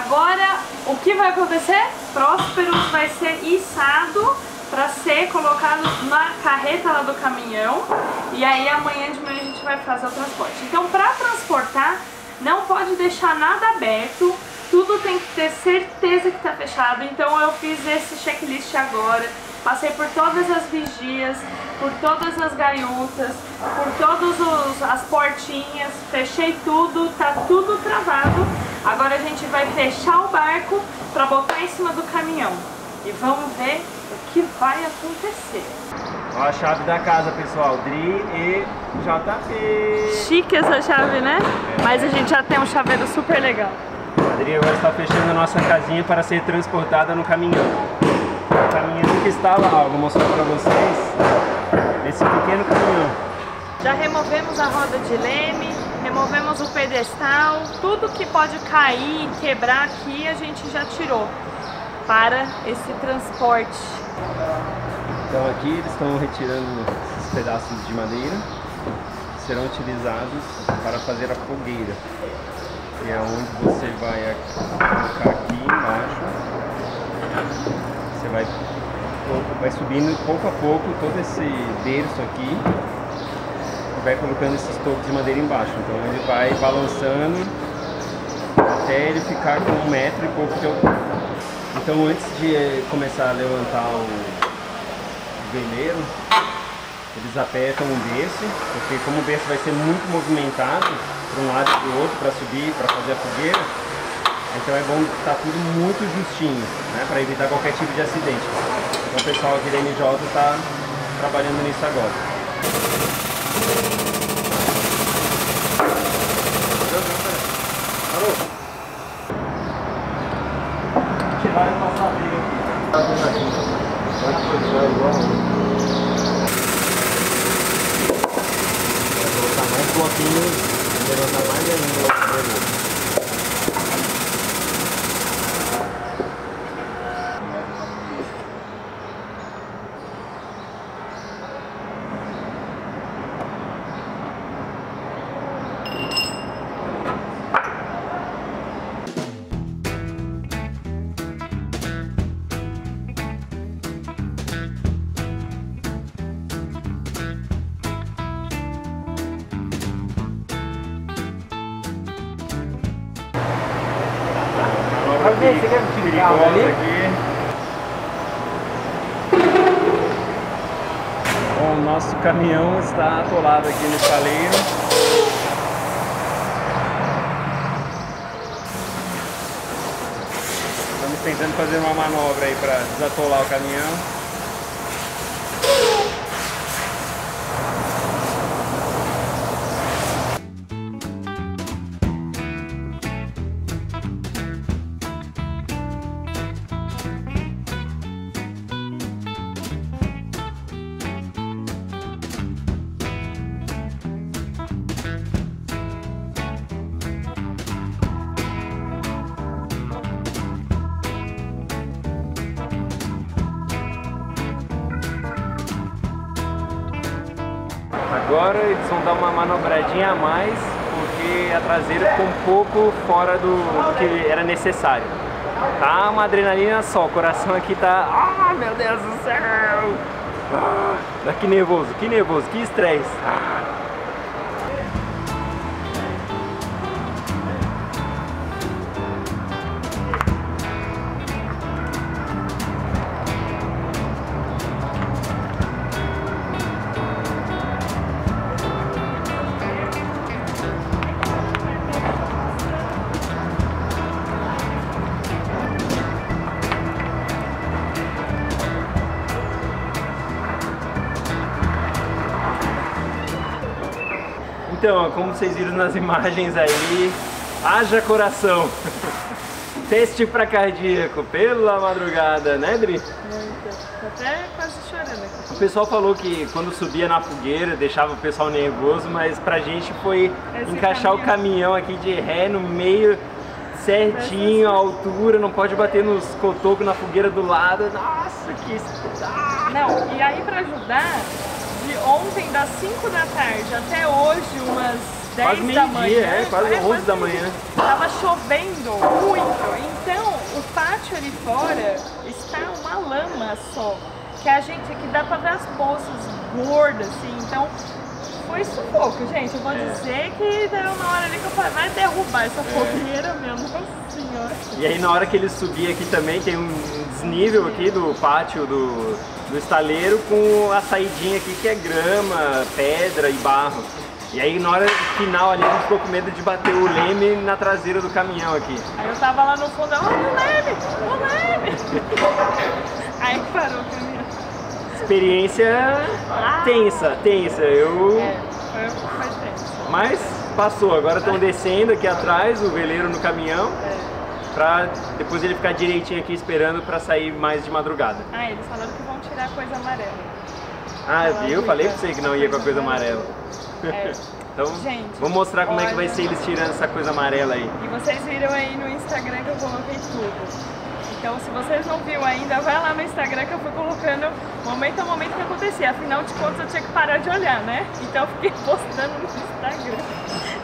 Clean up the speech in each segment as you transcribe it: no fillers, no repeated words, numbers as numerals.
Agora, o que vai acontecer? Prósperos vai ser içado para ser colocado na carreta lá do caminhão. E aí amanhã de manhã a gente vai fazer o transporte. Então, para transportar, não pode deixar nada aberto. Tudo tem que ter certeza que está fechado. Então eu fiz esse checklist agora. Passei por todas as vigias, por todas as gaiutas, por todas as portinhas. Fechei tudo, tá tudo travado. Agora a gente vai fechar o barco para botar em cima do caminhão. E vamos ver o que vai acontecer. Ó a chave da casa, pessoal. Dri e JP. Chique essa chave, né? Mas a gente já tem um chaveiro super legal. A Dri agora está fechando a nossa casinha para ser transportada no caminhão. O caminhão que está lá, ó, vou mostrar para vocês. Esse pequeno caminhão. Já removemos a roda de leme, removemos o pedestal, tudo que pode cair, quebrar aqui a gente já tirou para esse transporte. Então aqui eles estão retirando esses pedaços de madeira que serão utilizados para fazer a fogueira. E é onde você vai colocar aqui embaixo. Você vai subindo pouco a pouco todo esse berço aqui e vai colocando esses tocos de madeira embaixo. Então ele vai balançando até ele ficar com 1 metro e pouco de altura. Então antes de começar a levantar o veleiro, eles apertam o berço, porque como o berço vai ser muito movimentado para um lado e para o outro, para subir, para fazer a fogueira, então é bom estar tudo muito justinho, né, para evitar qualquer tipo de acidente. Então o pessoal aqui da NJ está trabalhando nisso agora. Parou? Tirar e passar a briga aqui. Vai colocar mais bloquinhos, vai levantar mais ainda. Você quer me tirar ali? Bom, o nosso caminhão está atolado aqui no estaleiro. Estamos tentando fazer uma manobra aí para desatolar o caminhão. Agora eles vão dar uma manobradinha a mais, porque a traseira ficou um pouco fora do que era necessário. Tá uma adrenalina só, o coração aqui tá... Ah, meu Deus do céu! Ah, que nervoso, que estresse! Ah. Então, como vocês viram nas imagens aí, haja coração. Teste pra cardíaco pela madrugada, né, Dri? Tô até quase chorando aqui. O pessoal falou que quando subia na fogueira deixava o pessoal nervoso, mas pra gente foi encaixar o caminhão aqui de ré no meio, certinho, a altura, não pode bater nos cotocos na fogueira do lado. Nossa, que... Não, e aí pra ajudar, de ontem das 5 da tarde até hoje umas 10 quase da manhã. meio-dia, quase 11 da manhã. Tava chovendo muito, então o pátio ali fora está uma lama só. Que a gente aqui dá pra ver as poças gordas, assim, então foi sufoco, gente. Eu vou dizer que deu uma hora ali que eu falei, vai derrubar essa fogueira, meu, nossa senhora. E aí na hora que ele subir aqui também tem um desnível aqui do pátio do estaleiro com a saidinha aqui que é grama, pedra e barro. E aí na hora final ali a gente ficou com medo de bater o leme na traseira do caminhão aqui. Aí eu tava lá no fundo, olha o leme, o leme. Aí parou o caminhão. Experiência tensa. Eu... foi tenso. Mas passou, agora estão descendo aqui atrás, o veleiro no caminhão. Pra depois ele ficar direitinho aqui esperando pra sair mais de madrugada. Ah, eles falaram que vão tirar a coisa amarela. Ah, eu falei pra você que não ia com a coisa amarela. É. Então, gente, vamos mostrar como é que vai olha... ser eles tirando essa coisa amarela aí. E vocês viram aí no Instagram que eu coloquei tudo. Então, se vocês não viram ainda, vai lá no Instagram que eu fui colocando momento a momento que acontecia. Afinal de contas, eu tinha que parar de olhar, né? Então, eu fiquei postando no Instagram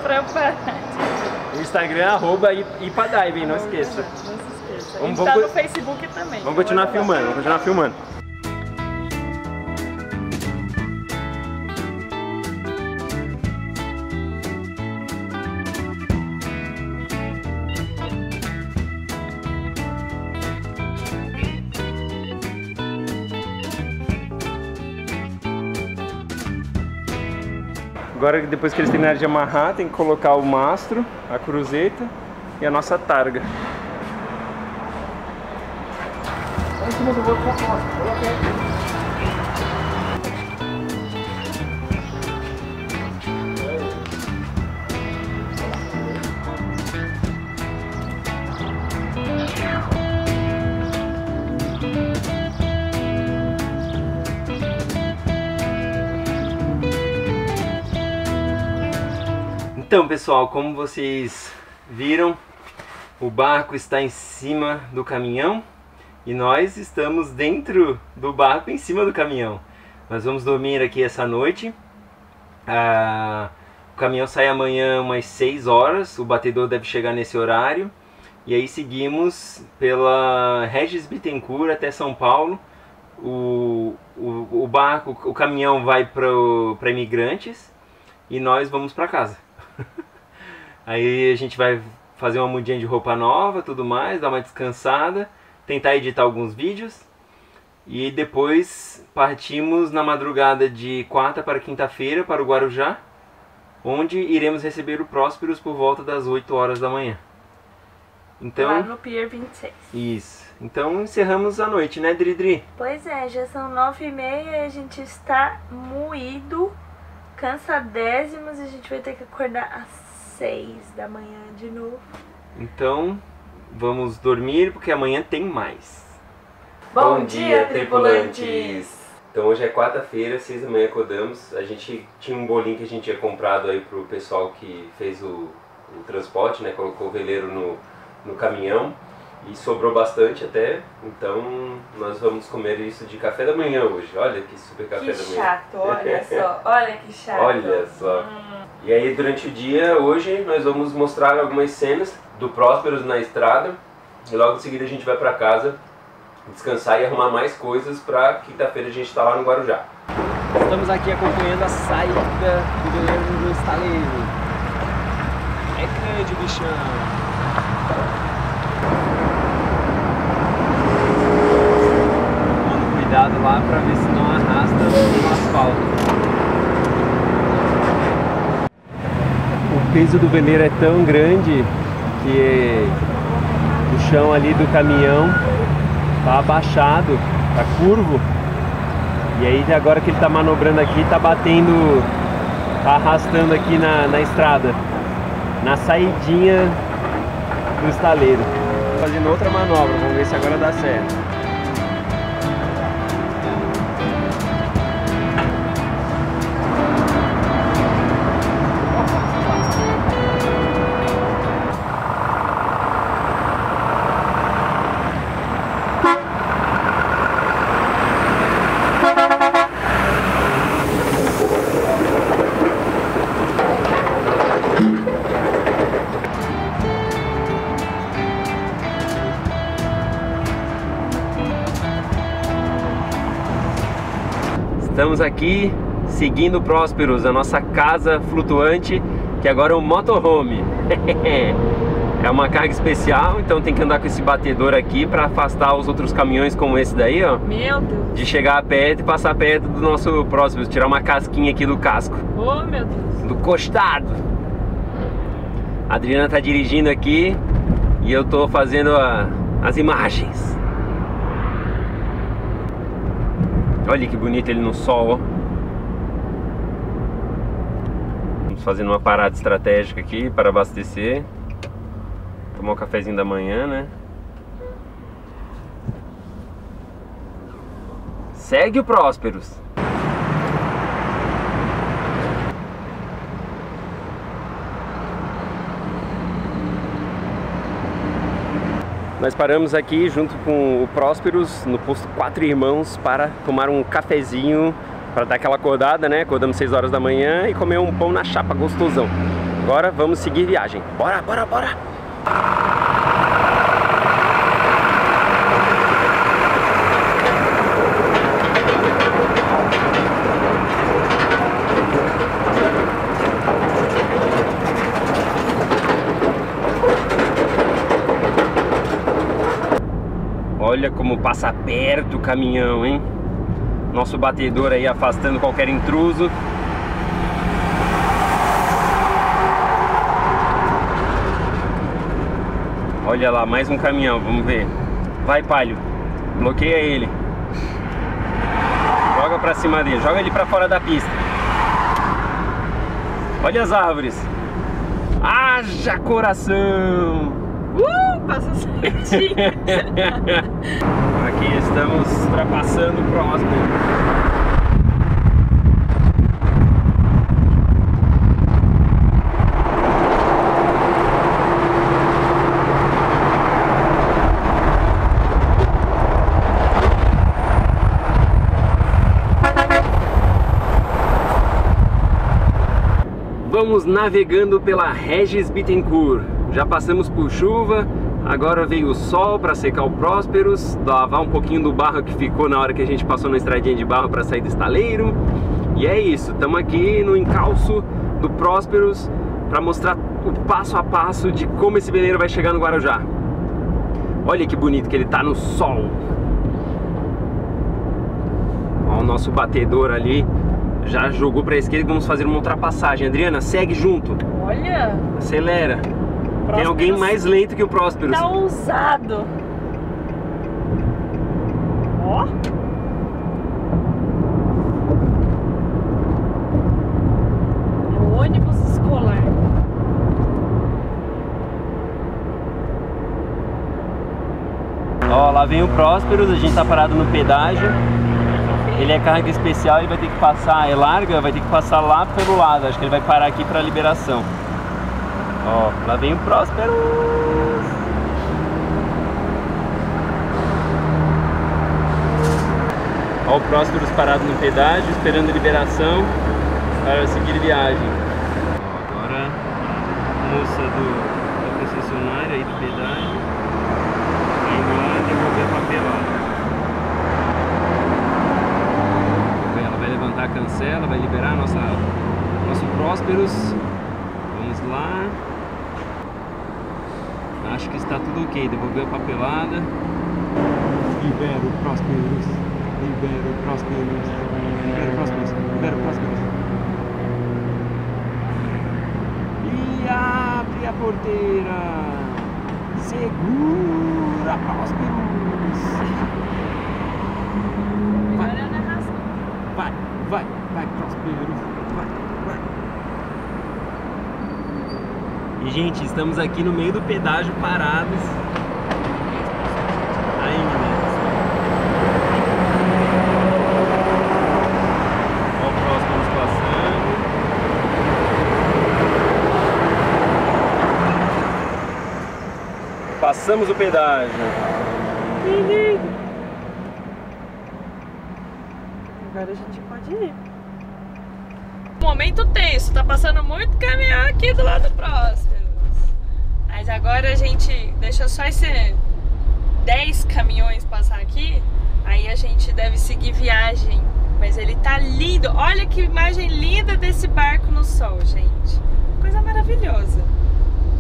pra eu parar de ver. O Instagram @ipadiving, não esqueça. Não se esqueça. Vamos, e tá no Facebook também. Vamos continuar filmando, Agora, depois que eles terminarem de amarrar, tem que colocar o mastro, a cruzeta e a nossa targa. Então, pessoal, como vocês viram, o barco está em cima do caminhão e nós estamos dentro do barco em cima do caminhão. Nós vamos dormir aqui essa noite. O caminhão sai amanhã umas 6 horas, o batedor deve chegar nesse horário. E aí seguimos pela Regis Bittencourt até São Paulo. O barco, o caminhão vai para Imigrantes e nós vamos para casa. Aí a gente vai fazer uma mudinha de roupa nova, tudo mais, dar uma descansada, tentar editar alguns vídeos e depois partimos na madrugada de quarta para quinta-feira para o Guarujá, onde iremos receber o Prósperos por volta das 8 horas da manhã. Então, lá no Pier 26. Isso. Então encerramos a noite, né, Dridri? Pois é, já são 9h30 e a gente está moído, cansadésimos, e a gente vai ter que acordar às 6 da manhã de novo. Então, vamos dormir porque amanhã tem mais. Bom dia, tripulantes! Então hoje é quarta-feira, 6 da manhã acordamos. A gente tinha um bolinho que a gente tinha comprado aí pro pessoal que fez o transporte, né? Colocou o veleiro no caminhão e sobrou bastante até. Então nós vamos comer isso de café da manhã hoje. Olha que super café da manhã. Que chato, olha só, olha que chato. Olha só. E aí durante o dia, hoje, nós vamos mostrar algumas cenas do Prósperos na estrada. E logo em seguida a gente vai pra casa descansar e arrumar mais coisas pra quinta-feira a gente estar lá no Guarujá. Estamos aqui acompanhando a saída do veleiro do estaleiro. É grande, bichão! Tomando cuidado lá pra ver se não arrasta no asfalto. O peso do veleiro é tão grande que o chão ali do caminhão tá abaixado, tá curvo. E aí agora que ele tá manobrando aqui, tá batendo, tá arrastando aqui na estrada, na saidinha do estaleiro. Fazendo outra manobra, vamos ver se agora dá certo. Estamos aqui seguindo o Prósperos, a nossa casa flutuante, que agora é um motorhome. É uma carga especial, então tem que andar com esse batedor aqui para afastar os outros caminhões como esse daí, ó. Meu Deus. De chegar perto e passar perto do nosso Prósperos, tirar uma casquinha aqui do casco. Oh, meu Deus. Do costado. A Adriana tá dirigindo aqui e eu tô fazendo as imagens. Olha que bonito ele no sol, ó. Vamos fazendo uma parada estratégica aqui para abastecer. Tomar um cafezinho da manhã, né? Segue o Prósperos. Nós paramos aqui junto com o Prósperos no posto Quatro Irmãos para tomar um cafezinho, para dar aquela acordada, né? Acordamos 6 horas da manhã e comer um pão na chapa gostosão. Agora vamos seguir viagem. Bora, bora, bora! Olha como passa perto o caminhão, hein? Nosso batedor aí afastando qualquer intruso. Olha lá, mais um caminhão, vamos ver. Vai, Palio, bloqueia ele. Joga pra cima dele, joga ele pra fora da pista. Olha as árvores. Haja coração! Passa certinho. Aqui estamos ultrapassando o Próspero. Vamos navegando pela Regis Bittencourt. Já passamos por chuva, agora veio o sol para secar o Prósperos, lavar um pouquinho do barro que ficou na hora que a gente passou na estradinha de barro para sair do estaleiro. E é isso, estamos aqui no encalço do Prósperos para mostrar o passo a passo de como esse veleiro vai chegar no Guarujá. Olha que bonito que ele tá no sol. Ó, o nosso batedor ali já jogou para a esquerda e vamos fazer uma ultrapassagem. Adriana, segue junto. Olha. Acelera. Prósperos. Tem alguém mais lento que o Prósperos. Tá ousado. Ó. É o ônibus escolar. Ó, lá vem o Prósperos, a gente tá parado no pedágio. Ele é carga especial e vai ter que passar, é larga, vai ter que passar lá pelo lado. Acho que ele vai parar aqui para liberação. Ó, lá vem o Prósperos. Ó, o Prósperos parado no pedágio, esperando a liberação para seguir viagem. Ó, agora a moça da concessionária aí do pedágio vai indo lá devolver a papelada. Ela vai levantar a cancela, vai liberar nosso Prósperos. Vamos lá. Acho que está tudo ok, devolveu a papelada. Libera o Prósperos, libera o Prósperos, libera o Prósperos, libera o Prósperos. E abre a porteira. Segura, Prósperos. Vai, vai, vai, Prósperos, vai, vai. E, gente, estamos aqui no meio do pedágio, parados. Ainda. Olha o Prósperos passando. Passamos o pedágio. Agora a gente pode ir. Momento tenso, tá passando muito caminhão aqui do lado do Prósperos. Mas agora a gente deixa só esse 10 caminhões passar aqui. Aí a gente deve seguir viagem mas ele tá lindo. Olha que imagem linda desse barco no sol, gente. Coisa maravilhosa.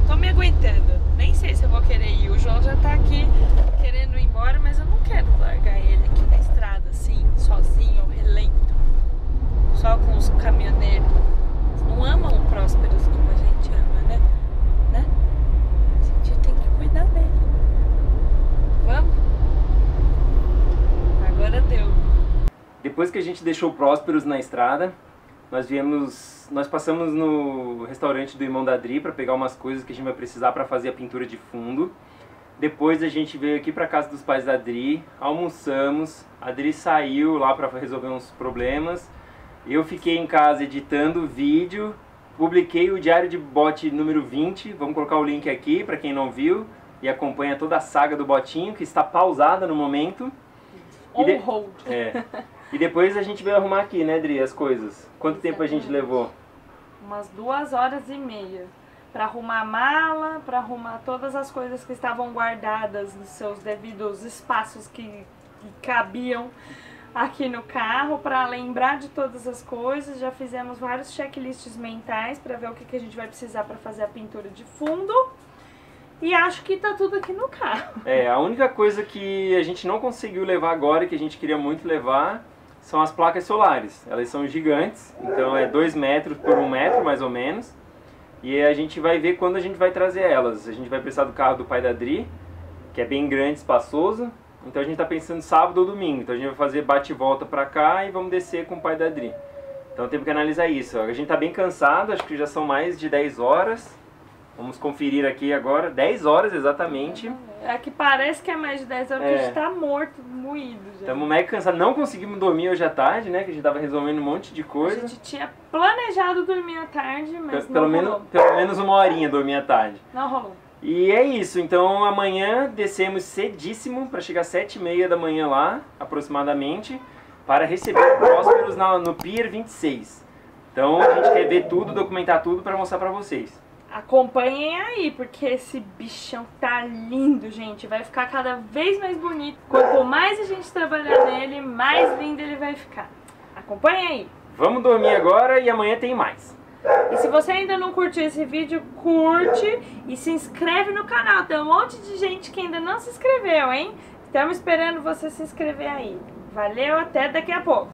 Tô me aguentando. Nem sei se eu vou querer ir. O João já tá aqui querendo ir embora, mas eu não quero largar ele aqui na estrada, assim, sozinho, relento. Só com os caminhoneiros. Eles não amam o Prósperos como a gente ama, né? A gente tem que cuidar dele. Vamos? Agora deu. Depois que a gente deixou o Prósperos na estrada, nós passamos no restaurante do irmão da Adri para pegar umas coisas que a gente vai precisar para fazer a pintura de fundo. Depois a gente veio aqui para casa dos pais da Adri, almoçamos, a Adri saiu lá para resolver uns problemas. Eu fiquei em casa editando vídeo, publiquei o Diário de Bote número 20, vamos colocar o link aqui para quem não viu e acompanha toda a saga do Botinho, que está pausada no momento. On hold. E depois a gente veio arrumar aqui, né, Adri, as coisas. Quanto tempo a gente levou? Umas 2h30 para arrumar a mala, para arrumar todas as coisas que estavam guardadas nos seus devidos espaços que cabiam aqui no carro, para lembrar de todas as coisas. Já fizemos vários checklists mentais para ver o que a gente vai precisar para fazer a pintura de fundo. E acho que tá tudo aqui no carro. A única coisa que a gente não conseguiu levar agora, que a gente queria muito levar, são as placas solares. Elas são gigantes, então é 2 metros por 1 metro, mais ou menos. E a gente vai ver quando a gente vai trazer elas. A gente vai precisar do carro do pai da Adri, que é bem grande, espaçoso. Então a gente tá pensando sábado ou domingo. Então a gente vai fazer bate e volta pra cá e vamos descer com o pai da Adri. Então temos que analisar isso. A gente tá bem cansado, acho que já são mais de 10 horas. Vamos conferir aqui agora, 10 horas exatamente. É que parece que é mais de 10 horas, porque a gente tá morto, moído já. Estamos mega cansados, não conseguimos dormir hoje à tarde, né? Que a gente tava resolvendo um monte de coisa. A gente tinha planejado dormir à tarde, mas pelo rolou. Pelo menos 1 horinha dormir à tarde. Não rolou. E é isso, então amanhã descemos cedíssimo para chegar às 7h30 da manhã lá, aproximadamente, para receber o Prósperos no Pier 26. Então a gente quer ver tudo, documentar tudo para mostrar para vocês. Acompanhem aí, porque esse bichão tá lindo, gente. Vai ficar cada vez mais bonito. Quanto mais a gente trabalhar nele, mais lindo ele vai ficar. Acompanhem aí. Vamos dormir agora e amanhã tem mais. E se você ainda não curtiu esse vídeo, curte e se inscreve no canal. Tem um monte de gente que ainda não se inscreveu, hein? Estamos esperando você se inscrever aí. Valeu, até daqui a pouco.